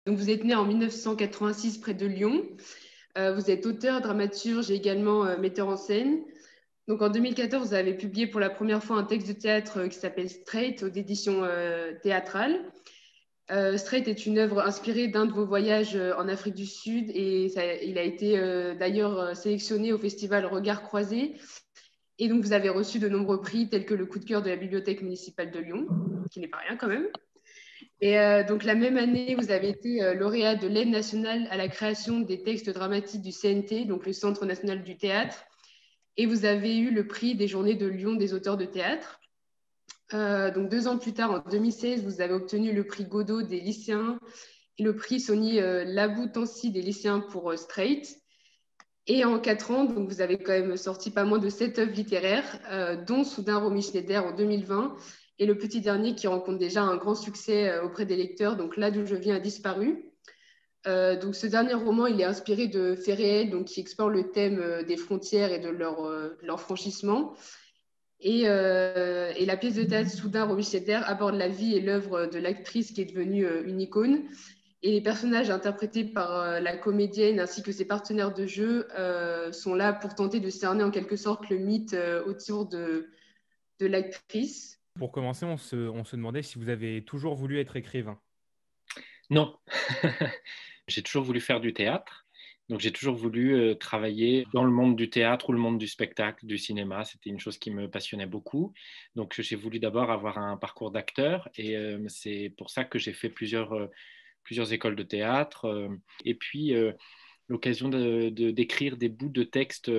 Donc, vous êtes né en 1986 près de Lyon. Vous êtes auteur, dramaturge et également metteur en scène. Donc, en 2014, vous avez publié pour la première fois un texte de théâtre qui s'appelle Straight, aux éditions théâtrales. Straight est une œuvre inspirée d'un de vos voyages en Afrique du Sud et il a été d'ailleurs sélectionné au festival Regards croisés. Et donc, vous avez reçu de nombreux prix tels que le coup de cœur de la Bibliothèque municipale de Lyon, qui n'est pas rien quand même. Et donc, la même année, vous avez été lauréat de l'aide nationale à la création des textes dramatiques du CNT, donc le Centre national du théâtre. Et vous avez eu le prix des Journées de Lyon des auteurs de théâtre. Donc 2 ans plus tard, en 2016, vous avez obtenu le prix Godot des lycéens et le prix Sony Laboutancy des lycéens pour Straight. Et en 4 ans, donc vous avez quand même sorti pas moins de 7 œuvres littéraires, dont Soudain Romy Schneider en 2020 et le petit dernier qui rencontre déjà un grand succès auprès des lecteurs, donc Là d'où je viens a disparu. Donc ce dernier roman, il est inspiré de faits réels donc, qui explorent le thème des frontières et de leur franchissement. Et la pièce de théâtre Soudain, Romy Schneider aborde la vie et l'œuvre de l'actrice qui est devenue une icône. Et les personnages interprétés par la comédienne ainsi que ses partenaires de jeu sont là pour tenter de cerner en quelque sorte le mythe autour de l'actrice. Pour commencer, on se demandait si vous avez toujours voulu être écrivain. Non, j'ai toujours voulu faire du théâtre. Donc j'ai toujours voulu travailler dans le monde du théâtre ou le monde du spectacle, du cinéma. C'était une chose qui me passionnait beaucoup. Donc j'ai voulu d'abord avoir un parcours d'acteur et c'est pour ça que j'ai fait plusieurs écoles de théâtre. Et puis l'occasion d'écrire des bouts de texte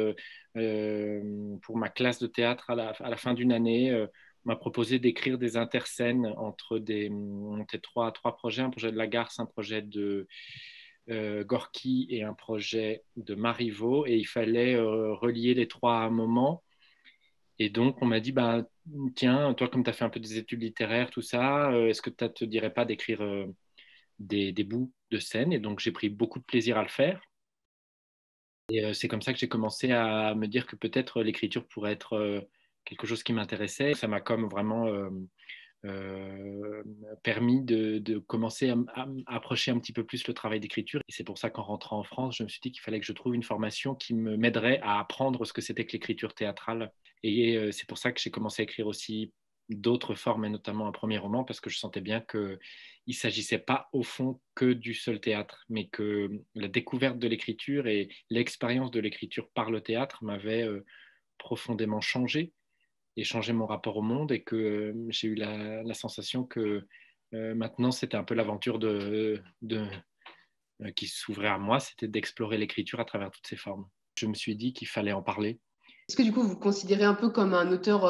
pour ma classe de théâtre à la fin d'une année. M'a proposé d'écrire des interscènes entre trois projets, un projet de Lagarce, un projet de Gorky et un projet de Marivaux, et il fallait relier les trois à un moment. Et donc, on m'a dit, bah, tiens, toi, comme tu as fait un peu des études littéraires, tout ça, est-ce que ça ne te dirait pas d'écrire des bouts de scène? Et donc, j'ai pris beaucoup de plaisir à le faire. Et c'est comme ça que j'ai commencé à me dire que peut-être l'écriture pourrait être quelque chose qui m'intéressait. Ça m'a comme vraiment permis de commencer à approcher un petit peu plus le travail d'écriture. Et c'est pour ça qu'en rentrant en France, je me suis dit qu'il fallait que je trouve une formation qui m'aiderait à apprendre ce que c'était que l'écriture théâtrale. Et c'est pour ça que j'ai commencé à écrire aussi d'autres formes, et notamment un premier roman, parce que je sentais bien qu'il ne s'agissait pas au fond que du seul théâtre, mais que la découverte de l'écriture et l'expérience de l'écriture par le théâtre m'avait profondément changé et changé mon rapport au monde, et que j'ai eu la sensation que maintenant c'était un peu l'aventure qui s'ouvrait à moi, c'était d'explorer l'écriture à travers toutes ses formes. Je me suis dit qu'il fallait en parler. Est-ce que du coup vous vous considérez un peu comme un auteur,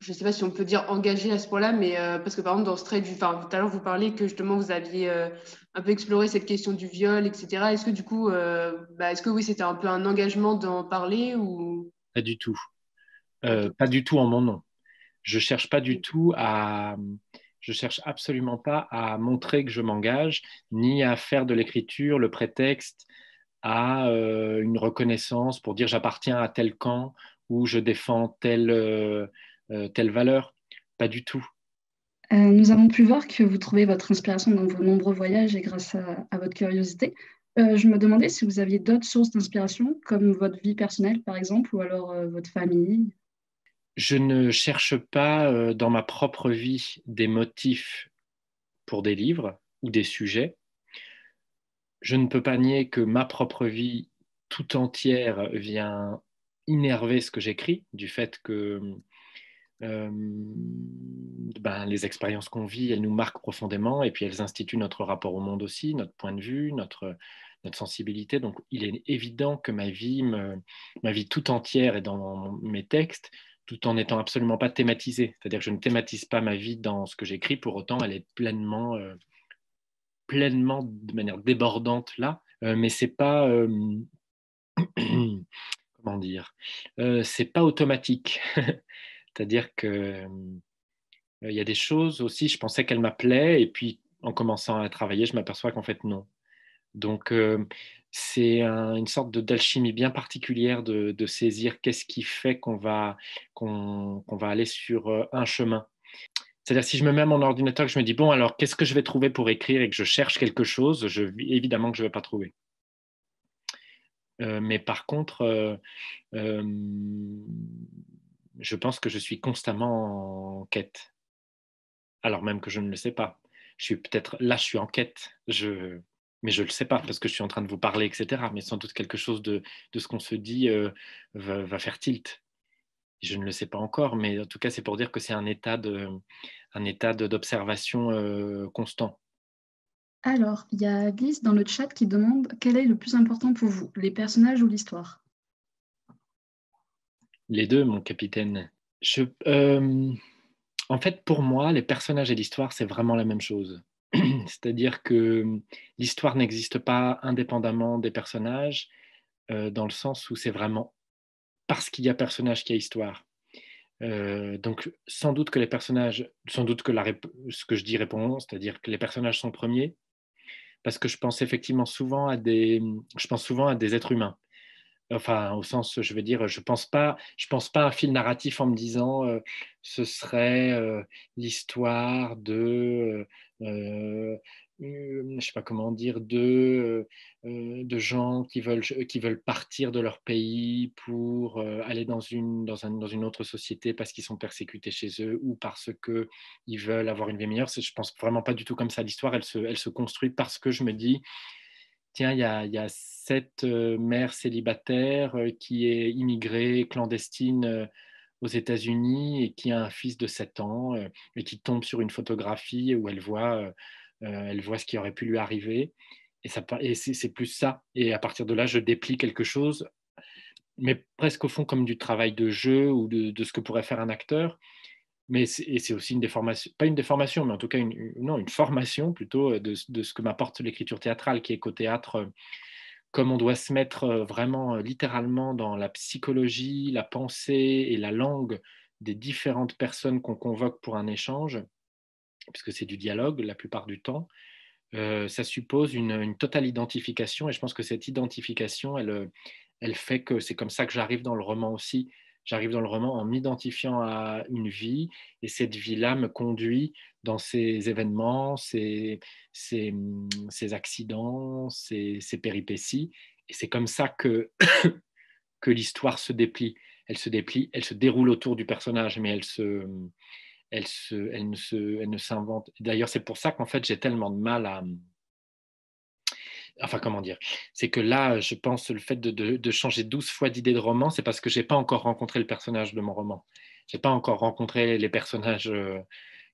je ne sais pas si on peut dire engagé à ce point-là, mais parce que par exemple dans Stray, tout à l'heure vous parlez que justement vous aviez un peu exploré cette question du viol, etc. Est-ce que du coup, est-ce que oui, c'était un peu un engagement d'en parler ou... Pas du tout. Okay. Pas du tout en mon nom. Je cherche pas du tout je cherche absolument pas à montrer que je m'engage, ni à faire de l'écriture le prétexte à une reconnaissance pour dire j'appartiens à tel camp ou je défends telle valeur. Pas du tout. Nous avons pu voir que vous trouvez votre inspiration dans vos nombreux voyages et grâce à votre curiosité. Je me demandais si vous aviez d'autres sources d'inspiration, comme votre vie personnelle par exemple, ou alors votre famille. Je ne cherche pas dans ma propre vie des motifs pour des livres ou des sujets. Je ne peux pas nier que ma propre vie tout entière vient innerver ce que j'écris, du fait que les expériences qu'on vit, elles nous marquent profondément, et puis elles instituent notre rapport au monde aussi, notre point de vue, notre sensibilité. Donc il est évident que ma vie tout entière est dans mes textes, tout en n'étant absolument pas thématisée. C'est-à-dire que je ne thématise pas ma vie dans ce que j'écris, pour autant elle est pleinement de manière débordante là, mais c'est pas comment dire, c'est pas automatique. C'est-à-dire que il y a des choses aussi, je pensais qu'elles m'appelaient, et puis en commençant à travailler, je m'aperçois qu'en fait non. Donc c'est une sorte d'alchimie bien particulière de saisir qu'est-ce qui fait qu'on va aller sur un chemin. C'est-à-dire, si je me mets à mon ordinateur, que je me dis, bon, alors, qu'est-ce que je vais trouver pour écrire et que je cherche quelque chose, évidemment que je ne vais pas trouver. Mais par contre, je pense que je suis constamment en quête, alors même que je ne le sais pas. Là, je suis en quête, mais je ne le sais pas parce que je suis en train de vous parler, etc. Mais sans doute quelque chose de ce qu'on se dit va faire tilt. Je ne le sais pas encore, mais en tout cas, c'est pour dire que c'est un état d'observation constant. Alors, il y a Lise dans le chat qui demande quel est le plus important pour vous, les personnages ou l'histoire? Les deux, mon capitaine. En fait, pour moi, les personnages et l'histoire, c'est vraiment la même chose. C'est-à-dire que l'histoire n'existe pas indépendamment des personnages, dans le sens où c'est vraiment parce qu'il y a personnage qu'il y a histoire. Donc, sans doute que les personnages, sans doute que ce que je dis répond, c'est-à-dire que les personnages sont premiers, parce que je pense effectivement souvent à des êtres humains. Enfin, au sens, je veux dire, je pense pas à un fil narratif en me disant ce serait l'histoire je sais pas comment dire, de gens qui veulent partir de leur pays pour aller dans une autre société parce qu'ils sont persécutés chez eux ou parce qu'ils veulent avoir une vie meilleure. Je pense vraiment pas du tout comme ça. L'histoire, elle se construit parce que je me dis, tiens, il y a cette mère célibataire qui est immigrée clandestine aux États-Unis et qui a un fils de 7 ans et qui tombe sur une photographie où elle voit ce qui aurait pu lui arriver. Et c'est plus ça. Et à partir de là, je déplie quelque chose, mais presque au fond comme du travail de jeu ou de ce que pourrait faire un acteur. Mais c'est aussi une déformation, pas une déformation, mais en tout cas une formation plutôt de ce que m'apporte l'écriture théâtrale, qui est qu'au théâtre, comme on doit se mettre vraiment littéralement dans la psychologie, la pensée et la langue des différentes personnes qu'on convoque pour un échange, puisque c'est du dialogue la plupart du temps, ça suppose une totale identification. Et je pense que cette identification, elle fait que c'est comme ça que j'arrive dans le roman aussi. J'arrive dans le roman en m'identifiant à une vie, et cette vie-là me conduit dans ces événements, ces accidents, ces péripéties. Et c'est comme ça que l'histoire se déplie. Elle se déplie, elle se déroule autour du personnage, mais elle ne s'invente. D'ailleurs, c'est pour ça qu'en fait, j'ai tellement de mal à... Enfin, comment dire? C'est que là, je pense le fait de changer 12 fois d'idée de roman, c'est parce que je n'ai pas encore rencontré le personnage de mon roman. Je n'ai pas encore rencontré les personnages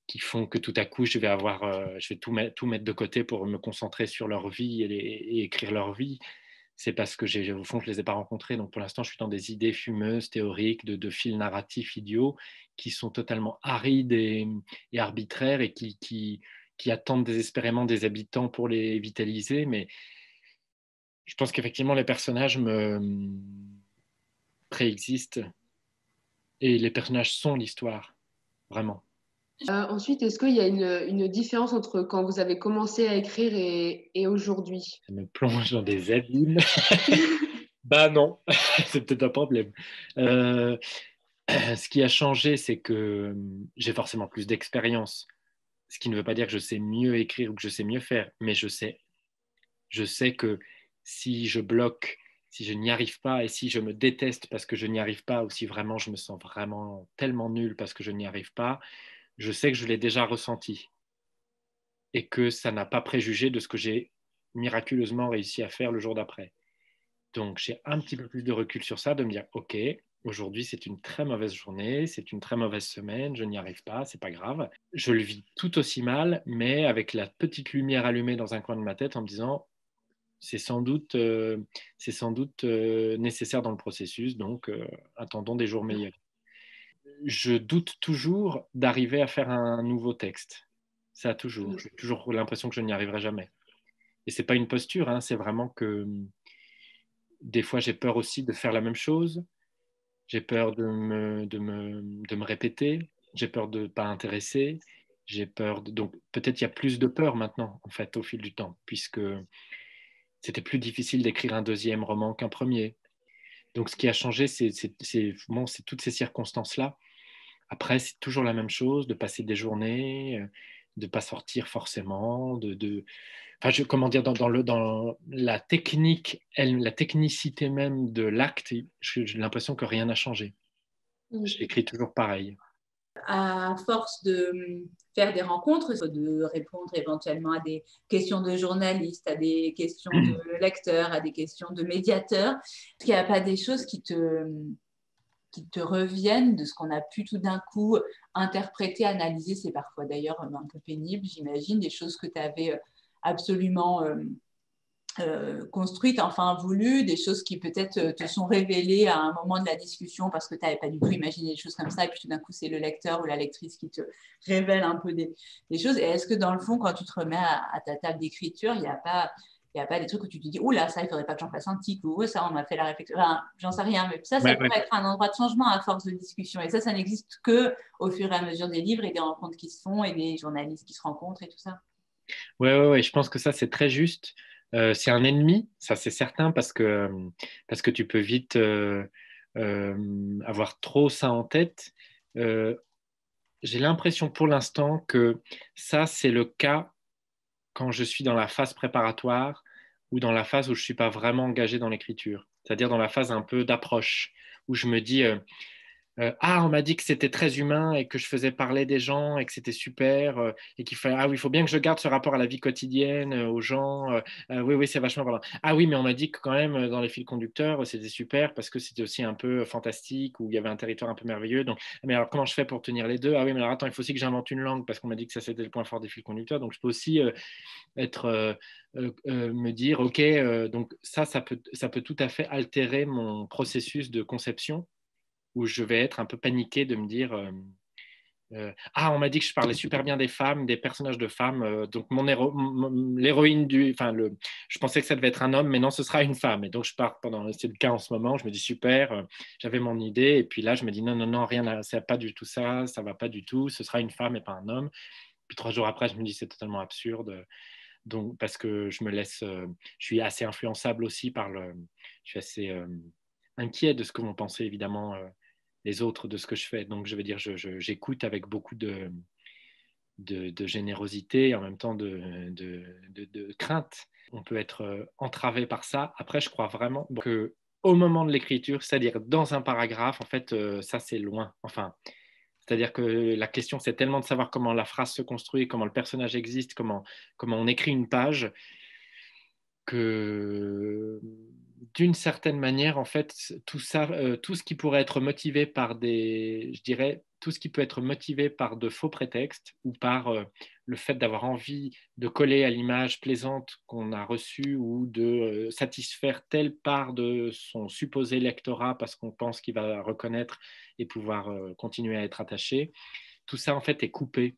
qui font que tout à coup, je vais tout mettre de côté pour me concentrer sur leur vie et écrire leur vie. C'est parce que, au fond, je ne les ai pas rencontrés. Donc, pour l'instant, je suis dans des idées fumeuses, théoriques, de fils narratifs idiots qui sont totalement arides et arbitraires et qui attendent désespérément des habitants pour les vitaliser. Mais je pense qu'effectivement, les personnages me préexistent et les personnages sont l'histoire, vraiment. Ensuite, est-ce qu'il y a une différence entre quand vous avez commencé à écrire et aujourd'hui? Ça me plonge dans des abîmes. Bah non, c'est peut-être un problème. Ce qui a changé, c'est que j'ai forcément plus d'expérience, ce qui ne veut pas dire que je sais mieux écrire ou que je sais mieux faire, mais je sais que si je bloque, si je n'y arrive pas et si je me déteste parce que je n'y arrive pas ou si vraiment je me sens vraiment tellement nul parce que je n'y arrive pas, je sais que je l'ai déjà ressenti et que ça n'a pas préjugé de ce que j'ai miraculeusement réussi à faire le jour d'après. Donc j'ai un petit peu plus de recul sur ça, de me dire, OK, aujourd'hui c'est une très mauvaise journée, c'est une très mauvaise semaine, je n'y arrive pas, c'est pas grave. Je le vis tout aussi mal, mais avec la petite lumière allumée dans un coin de ma tête en me disant, c'est sans doute nécessaire dans le processus, donc attendons des jours meilleurs. Je doute toujours d'arriver à faire un nouveau texte. Ça toujours. J'ai toujours l'impression que je n'y arriverai jamais. Et c'est pas une posture, hein, c'est vraiment que des fois j'ai peur aussi de faire la même chose. J'ai peur de me répéter. J'ai peur de ne pas intéresser. J'ai peur donc peut-être il y a plus de peur maintenant en fait au fil du temps, puisque c'était plus difficile d'écrire un deuxième roman qu'un premier. Donc ce qui a changé, c'est toutes ces circonstances-là. Après, c'est toujours la même chose, de passer des journées, de ne pas sortir forcément, enfin, comment dire, dans la technique, la technicité même de l'acte, j'ai l'impression que rien n'a changé. J'écris toujours pareil. À force de faire des rencontres, de répondre éventuellement à des questions de journalistes, à des questions de lecteurs, à des questions de médiateurs, est-ce qu'il n'y a pas des choses qui te reviennent de ce qu'on a pu tout d'un coup interpréter, analyser? C'est parfois d'ailleurs un peu pénible, j'imagine, des choses que tu avais absolument construites, enfin voulues, des choses qui peut-être te sont révélées à un moment de la discussion parce que tu n'avais pas du tout imaginé des choses comme ça, et puis tout d'un coup c'est le lecteur ou la lectrice qui te révèle un peu des choses. Et est-ce que dans le fond, quand tu te remets à ta table d'écriture, il n'y a pas des trucs où tu te dis, ouh là, ça, il ne faudrait pas que j'en fasse un tic, ou ça, on m'a fait la réflexion. Enfin, j'en sais rien, mais ça Ouais, pourrait être un endroit de changement à force de discussion. Et ça n'existe qu'au fur et à mesure des livres et des rencontres qui se font et des journalistes qui se rencontrent et tout ça. Ouais, je pense que ça, c'est très juste. C'est un ennemi, ça c'est certain, parce que tu peux vite avoir trop ça en tête. Euh, j'ai l'impression pour l'instant que ça, c'est le cas quand je suis dans la phase préparatoire ou dans la phase où je ne suis pas vraiment engagé dans l'écriture, c'est-à-dire dans la phase un peu d'approche, où je me dis, ah, on m'a dit que c'était très humain et que je faisais parler des gens et que c'était super et qu'il fallait, ah oui, il faut bien que je garde ce rapport à la vie quotidienne, aux gens. Oui, c'est vachement important. Ah oui, mais on m'a dit que quand même dans les fils conducteurs, c'était super parce que c'était aussi un peu fantastique, où il y avait un territoire un peu merveilleux. Donc, mais alors comment je fais pour tenir les deux? Ah oui, mais alors attends, il faut aussi que j'invente une langue parce qu'on m'a dit que ça c'était le point fort des fils conducteurs. Donc je peux aussi me dire, ok, donc ça peut tout à fait altérer mon processus de conception, où je vais être un peu paniqué de me dire ah, on m'a dit que je parlais super bien des femmes, des personnages de femmes, donc l'héroïne je pensais que ça devait être un homme, mais non, ce sera une femme. Et donc je pars c'est le cas en ce moment, je me dis super, j'avais mon idée, et puis là je me dis non, rien, c'est pas du tout ça, ça va pas du tout, ce sera une femme et pas un homme. Puis 3 jours après, je me dis c'est totalement absurde. Donc, parce que je suis assez influençable aussi je suis assez inquiet de ce que vont penser évidemment les autres de ce que je fais. Donc, je veux dire, j'écoute avec beaucoup de générosité et en même temps de crainte. On peut être entravé par ça. Après, je crois vraiment que au moment de l'écriture, c'est-à-dire dans un paragraphe, en fait, ça c'est loin. Enfin, c'est-à-dire que la question, c'est tellement de savoir comment la phrase se construit, comment le personnage existe, comment on écrit une page, que d'une certaine manière, en fait, tout ça, tout ce qui pourrait être motivé par je dirais, tout ce qui peut être motivé par de faux prétextes ou par le fait d'avoir envie de coller à l'image plaisante qu'on a reçue ou de satisfaire telle part de son supposé lectorat parce qu'on pense qu'il va reconnaître et pouvoir continuer à être attaché, tout ça, en fait, est coupé.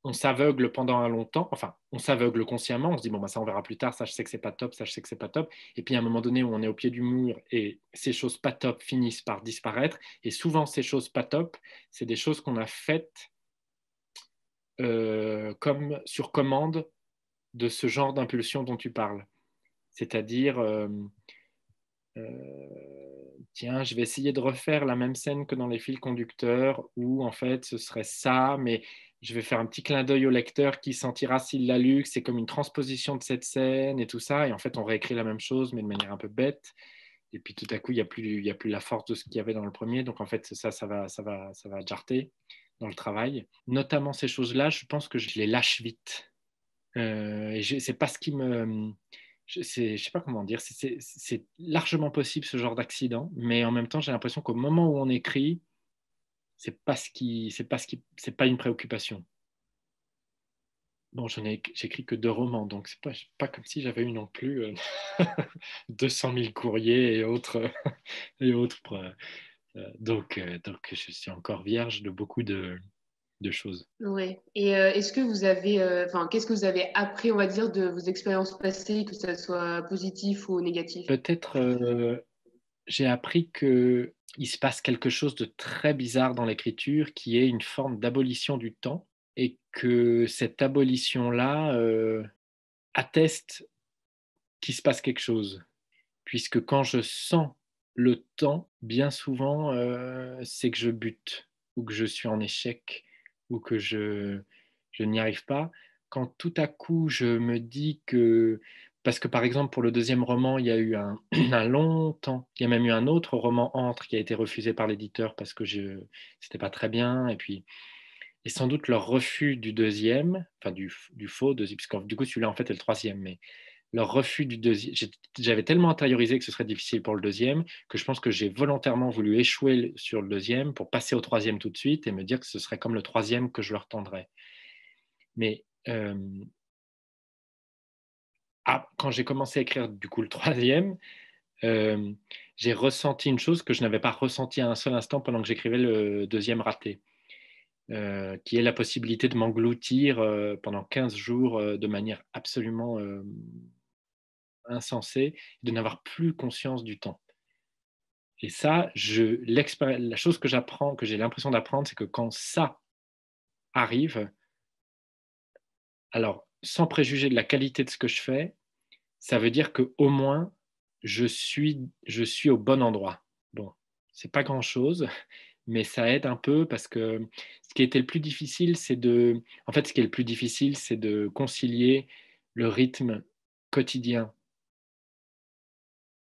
On s'aveugle pendant un long temps, enfin, on s'aveugle consciemment, on se dit, bon, bah, ça, on verra plus tard, ça, je sais que c'est pas top, ça, je sais que c'est pas top. Et puis, à un moment donné où on est au pied du mur et ces choses pas top finissent par disparaître, et souvent, ces choses pas top, c'est des choses qu'on a faites comme sur commande de ce genre d'impulsion dont tu parles. C'est-à-dire, tiens, je vais essayer de refaire la même scène que dans les fils conducteurs, où en fait ce serait ça, mais je vais faire un petit clin d'œil au lecteur qui sentira s'il l'a lu, que c'est comme une transposition de cette scène et tout ça, et en fait on réécrit la même chose, mais de manière un peu bête, et puis tout à coup il n'y a plus la force de ce qu'il y avait dans le premier, donc en fait ça va jarter dans le travail. Notamment ces choses-là, je pense que je les lâche vite. C'est pas ce qui me... Je sais pas comment dire, c'est largement possible ce genre d'accident, mais en même temps, j'ai l'impression qu'au moment où on écrit, c'est pas une préoccupation. Bon, j'écris que 2 romans, donc c'est pas comme si j'avais eu non plus 200 000 courriers et autres, et autres. Donc, je suis encore vierge de beaucoup de choses. Ouais. Et est-ce que vous avez, enfin, qu'est-ce que vous avez appris, on va dire, de vos expériences passées, que ce soit positif ou négatif? Peut-être j'ai appris qu'il se passe quelque chose de très bizarre dans l'écriture, qui est une forme d'abolition du temps, et que cette abolition-là atteste qu'il se passe quelque chose. Puisque quand je sens le temps, bien souvent, c'est que je bute. ou que je suis en échec ou que je n'y arrive pas, quand tout à coup je me dis que, parce que par exemple pour le deuxième roman, il y a eu un long temps, il y a même eu un autre roman Entre qui a été refusé par l'éditeur parce que c'était pas très bien, et sans doute leur refus du deuxième, enfin du faux deuxième, parce que du coup celui-là en fait est le troisième, mais leur refus du deuxième, j'avais tellement intériorisé que ce serait difficile pour le deuxième, que je pense que j'ai volontairement voulu échouer sur le deuxième pour passer au troisième tout de suite et me dire que ce serait comme le troisième que je leur tendrais. Mais quand j'ai commencé à écrire du coup le troisième, j'ai ressenti une chose que je n'avais pas ressentie à un seul instant pendant que j'écrivais le deuxième raté, qui est la possibilité de m'engloutir pendant 15 jours de manière absolument insensée, de n'avoir plus conscience du temps. Et ça, la chose que j'apprends, que j'ai l'impression d'apprendre, c'est que quand ça arrive, alors sans préjuger de la qualité de ce que je fais, ça veut dire qu'au moins, je suis au bon endroit. Bon, c'est pas grand-chose, mais ça aide un peu parce que ce qui était le plus difficile, c'est de concilier le rythme quotidien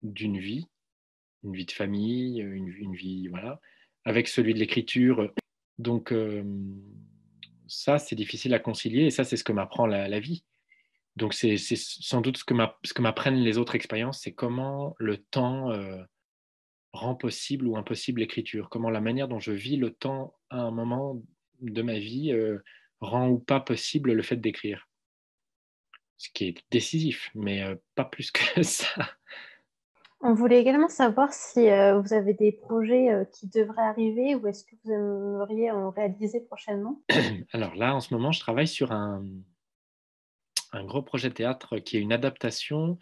d'une vie, une vie de famille, une vie, voilà, avec celui de l'écriture. Donc, ça, c'est difficile à concilier et ça, c'est ce que m'apprend la vie. Donc, c'est sans doute ce que m'apprennent les autres expériences, c'est comment le temps rend possible ou impossible l'écriture, comment la manière dont je vis le temps à un moment de ma vie rend ou pas possible le fait d'écrire. Ce qui est décisif, mais pas plus que ça. On voulait également savoir si vous avez des projets qui devraient arriver ou est-ce que vous aimeriez en réaliser prochainement? Alors là, en ce moment, je travaille sur un gros projet de théâtre qui est une adaptation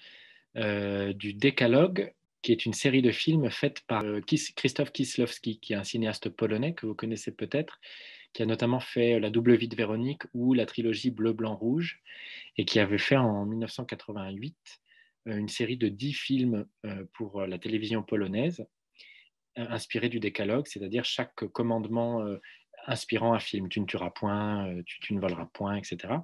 du Décalogue, qui est une série de films faite par Krzysztof Kieślowski, qui est un cinéaste polonais que vous connaissez peut-être, qui a notamment fait La double vie de Véronique ou la trilogie Bleu, Blanc, Rouge, et qui avait fait en 1988 une série de 10 films pour la télévision polonaise, inspirés du Décalogue, c'est-à-dire chaque commandement inspirant un film. Tu ne tueras point, tu ne voleras point, etc.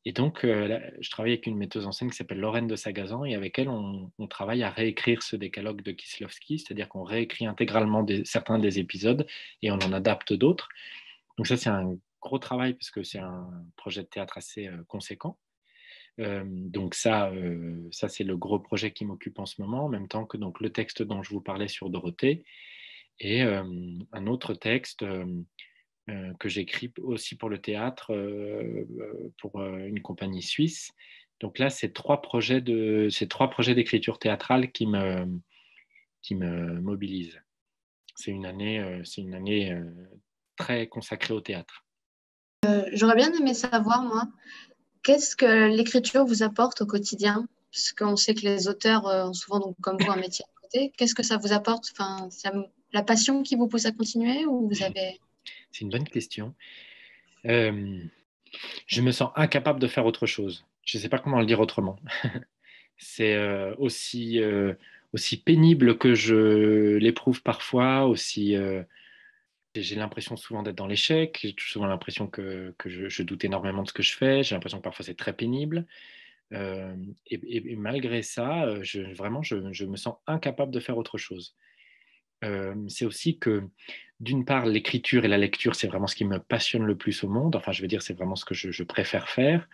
Et donc, là, je travaille avec une metteuse en scène qui s'appelle Lorraine de Sagazan, et avec elle, on travaille à réécrire ce Décalogue de Kieślowski, c'est-à-dire qu'on réécrit intégralement certains des épisodes et on en adapte d'autres. Donc ça, c'est un gros travail parce que c'est un projet de théâtre assez conséquent. Donc ça c'est le gros projet qui m'occupe en ce moment, en même temps que donc, le texte dont je vous parlais sur Dorothée, et un autre texte que j'écris aussi pour le théâtre, pour une compagnie suisse. Donc là, c'est trois projets d'écriture théâtrale qui me mobilisent. C'est une année très consacrée au théâtre. J'aurais bien aimé savoir, moi, qu'est-ce que l'écriture vous apporte au quotidien? Parce qu'on sait que les auteurs ont souvent, donc, comme vous, un métier à côté. Qu'est-ce que ça vous apporte? Enfin, la passion qui vous pousse à continuer ou vous avez... C'est une bonne question. Je me sens incapable de faire autre chose. Je ne sais pas comment le dire autrement. C'est aussi pénible que je l'éprouve parfois, aussi... j'ai l'impression souvent d'être dans l'échec, j'ai souvent l'impression que je doute énormément de ce que je fais, j'ai l'impression que parfois c'est très pénible. Et malgré ça, je me sens incapable de faire autre chose. C'est aussi que, d'une part, l'écriture et la lecture, c'est vraiment ce qui me passionne le plus au monde. Enfin, je veux dire, c'est vraiment ce que je préfère faire.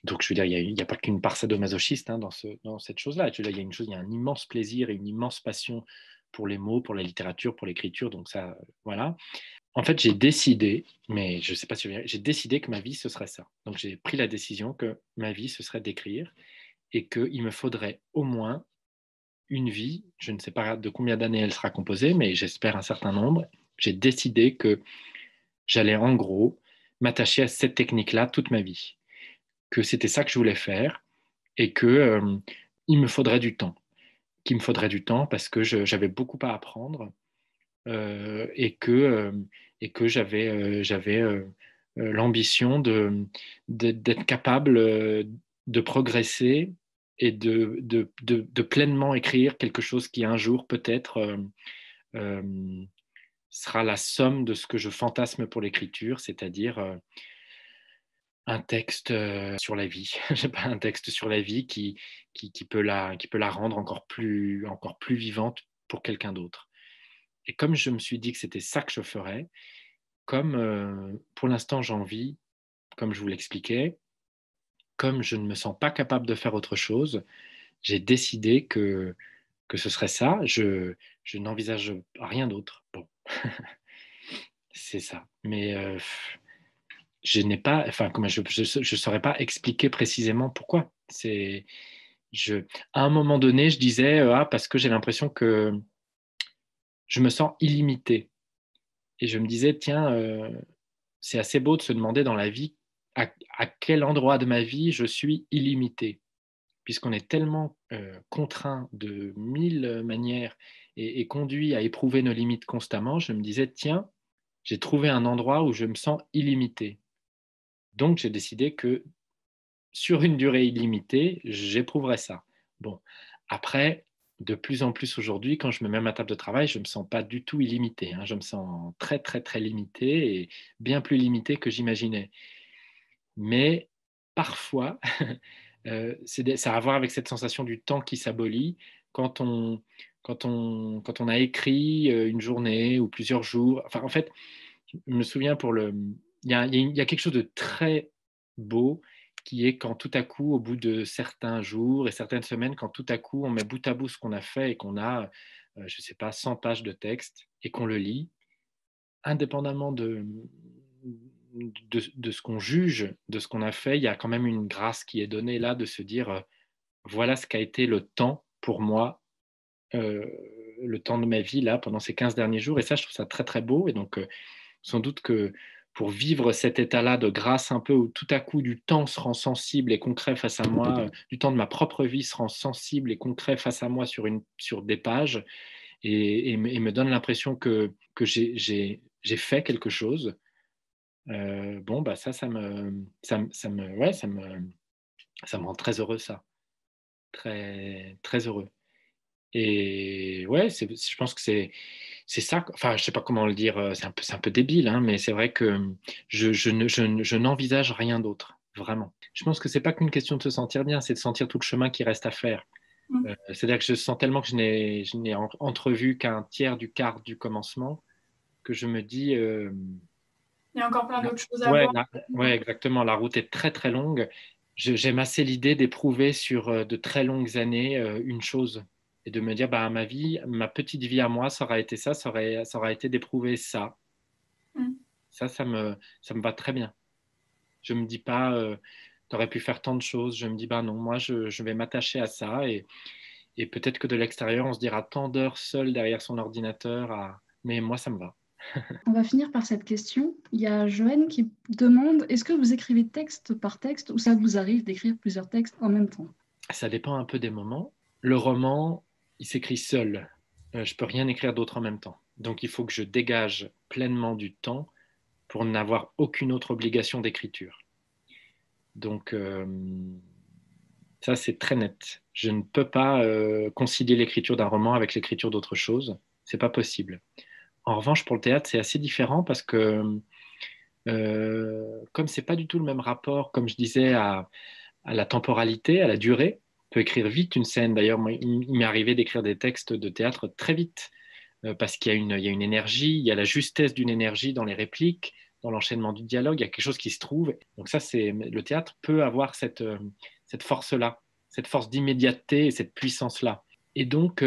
Donc, je veux dire, il n'y a pas qu'une part sadomasochiste dans cette chose-là. Je veux dire, il y a un immense plaisir et une immense passion pour les mots, pour la littérature, pour l'écriture. Donc ça, voilà. En fait, j'ai décidé, mais je ne sais pas si j'ai décidé que ma vie, ce serait ça. Donc, j'ai pris la décision que ma vie, ce serait d'écrire et qu'il me faudrait au moins une vie, je ne sais pas de combien d'années elle sera composée, mais j'espère un certain nombre. J'ai décidé que j'allais en gros m'attacher à cette technique-là toute ma vie, que c'était ça que je voulais faire et que il me faudrait du temps, parce que j'avais beaucoup à apprendre et que j'avais l'ambition d'être capable de progresser et de pleinement écrire quelque chose qui un jour peut-être sera la somme de ce que je fantasme pour l'écriture, c'est-à-dire un texte sur la vie, je sais pas, un texte sur la vie qui peut la rendre encore plus vivante pour quelqu'un d'autre. Et comme je me suis dit que c'était ça que je ferais, comme pour l'instant j'en vis, comme je vous l'expliquais, comme je ne me sens pas capable de faire autre chose, j'ai décidé que ce serait ça. Je n'envisage rien d'autre. Bon, c'est ça. Mais je n'ai pas, enfin, comment je saurais pas expliquer précisément pourquoi. À un moment donné, je disais parce que j'ai l'impression que je me sens illimité. Et je me disais, tiens, c'est assez beau de se demander dans la vie à quel endroit de ma vie je suis illimité, puisqu'on est tellement contraint de mille manières et conduit à éprouver nos limites constamment. Je me disais, tiens, j'ai trouvé un endroit où je me sens illimité. Donc, j'ai décidé que sur une durée illimitée, j'éprouverais ça. Bon, après, de plus en plus aujourd'hui, quand je me mets à ma table de travail, je ne me sens pas du tout illimité. Hein. Je me sens très, très, très limité et bien plus limité que j'imaginais. Mais parfois, ça a à voir avec cette sensation du temps qui s'abolit. Quand on a écrit une journée ou plusieurs jours, enfin, en fait, je me souviens il y a quelque chose de très beau qui est quand tout à coup, au bout de certains jours et certaines semaines, quand tout à coup on met bout à bout ce qu'on a fait et qu'on a, je ne sais pas, 100 pages de texte et qu'on le lit, indépendamment de ce qu'on juge, de ce qu'on a fait, il y a quand même une grâce qui est donnée là de se dire, voilà ce qu'a été le temps pour moi, le temps de ma vie là pendant ces 15 derniers jours. Et ça, je trouve ça très très beau. Et donc, sans doute que pour vivre cet état-là de grâce un peu où tout à coup du temps se rend sensible et concret face à moi, du temps de ma propre vie se rend sensible et concret face à moi sur des pages et me donne l'impression que j'ai fait quelque chose. Bon, bah ça me rend très heureux, ça. Très, très heureux. Et ouais, je pense que c'est ça. Enfin, je sais pas comment le dire. C'est un peu débile, hein, mais c'est vrai que je n'envisage rien d'autre, vraiment. Je pense que c'est pas qu'une question de se sentir bien, c'est de sentir tout le chemin qui reste à faire. C'est-à-dire que je sens tellement que je n'ai entrevu qu'un tiers du quart du commencement que je me dis. Il y a encore plein d'autres choses à Ouais, voir. ouais, exactement. La route est très très longue. J'aime assez l'idée d'éprouver sur de très longues années une chose et de me dire, bah, ma vie, ma petite vie à moi, ça aurait été ça aurait été d'éprouver ça. Mm. Ça me va très bien. Je me dis pas, tu aurais pu faire tant de choses. Je me dis, bah non, moi, je vais m'attacher à ça et peut-être que de l'extérieur, on se dira tant d'heures seul derrière son ordinateur, mais moi, ça me va. On va finir par cette question. Il y a Joanne qui demande, est-ce que vous écrivez texte par texte ou ça vous arrive d'écrire plusieurs textes en même temps? Ça dépend un peu des moments. Le roman, il s'écrit seul. Je ne peux rien écrire d'autre en même temps. Donc il faut que je dégage pleinement du temps pour n'avoir aucune autre obligation d'écriture. Donc ça, c'est très net. Je ne peux pas concilier l'écriture d'un roman avec l'écriture d'autre chose. C'est pas possible. En revanche, pour le théâtre, c'est assez différent parce que comme c'est pas du tout le même rapport, comme je disais, à la temporalité, à la durée, on peut écrire vite une scène. D'ailleurs, moi, il m'est arrivé d'écrire des textes de théâtre très vite parce qu'il y a une énergie, il y a la justesse d'une énergie dans les répliques, dans l'enchaînement du dialogue, il y a quelque chose qui se trouve. Donc ça, le théâtre peut avoir cette force-là, cette force d'immédiateté et cette puissance-là. Et donc,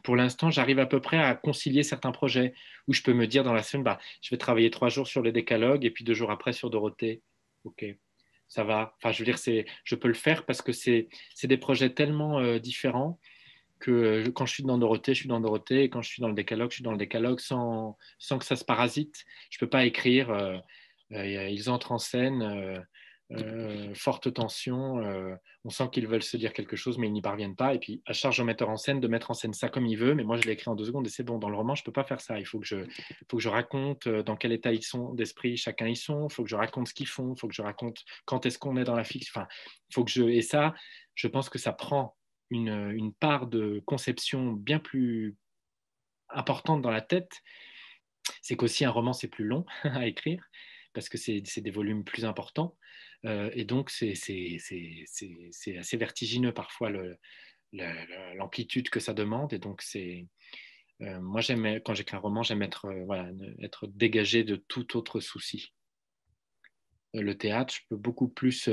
pour l'instant, j'arrive à peu près à concilier certains projets où je peux me dire dans la semaine, bah, je vais travailler 3 jours sur le décalogue et puis 2 jours après sur Dorothée. Ok, ça va. Enfin, je veux dire, je peux le faire parce que c'est des projets tellement différents que quand je suis dans Dorothée, je suis dans Dorothée, et quand je suis dans le décalogue, je suis dans le décalogue sans que ça se parasite. Je ne peux pas écrire ils entrent en scène, forte tension, on sent qu'ils veulent se dire quelque chose, mais ils n'y parviennent pas. Et puis, à charge au metteur en scène de mettre en scène ça comme il veut, mais moi, je l'ai écrit en 2 secondes et c'est bon. Dans le roman, je ne peux pas faire ça. Il faut que je raconte dans quel état ils sont d'esprit, chacun ils sont. Il faut que je raconte ce qu'ils font. Il faut que je raconte quand est-ce qu'on est dans la fiction. Enfin, faut que et ça, je pense que ça prend une part de conception bien plus importante dans la tête, c'est qu'aussi un roman, c'est plus long à écrire, parce que c'est des volumes plus importants. Et donc, c'est assez vertigineux parfois l'amplitude que ça demande. Et donc, moi, quand j'écris un roman, j'aime être dégagé de tout autre souci. Le théâtre, je peux beaucoup plus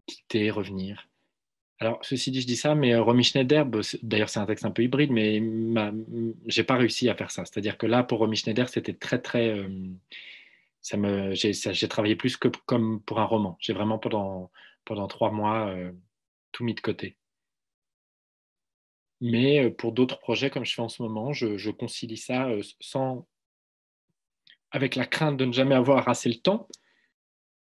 quitter, revenir. Alors, ceci dit, je dis ça, mais Romy Schneider, d'ailleurs, c'est un texte un peu hybride, mais j'ai pas réussi à faire ça. C'est-à-dire que là, pour Romy Schneider, c'était très, très... j'ai travaillé plus que comme pour un roman. J'ai vraiment, pendant 3 mois, tout mis de côté. Mais pour d'autres projets, comme je fais en ce moment, je concilie ça avec la crainte de ne jamais avoir assez le temps.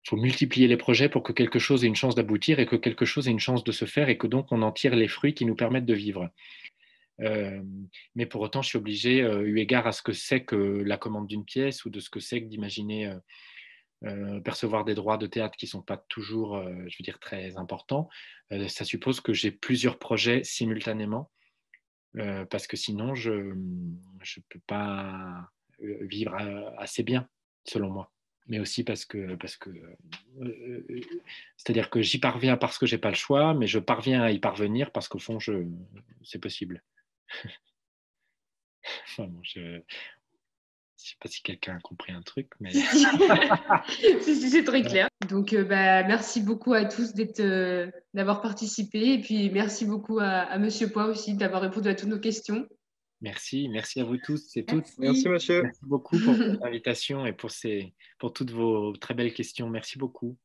Il faut multiplier les projets pour que quelque chose ait une chance d'aboutir et que quelque chose ait une chance de se faire et que donc on en tire les fruits qui nous permettent de vivre. Mais pour autant, je suis obligé, eu égard à ce que c'est que la commande d'une pièce ou de ce que c'est que d'imaginer percevoir des droits de théâtre qui ne sont pas toujours, je veux dire, très importants. Ça suppose que j'ai plusieurs projets simultanément parce que sinon, je ne peux pas vivre assez bien, selon moi. Mais aussi parce que c'est-à-dire que j'y parviens parce que j'ai pas le choix, mais je parviens à y parvenir parce qu'au fond, c'est possible. Enfin, bon, je ne sais pas si quelqu'un a compris un truc, mais... si, c'est très clair. Donc, merci beaucoup à tous d'avoir participé. Et puis, merci beaucoup à Monsieur Poix aussi d'avoir répondu à toutes nos questions. Merci à vous tous et toutes. Merci, monsieur. Merci beaucoup pour votre invitation et pour toutes vos très belles questions. Merci beaucoup.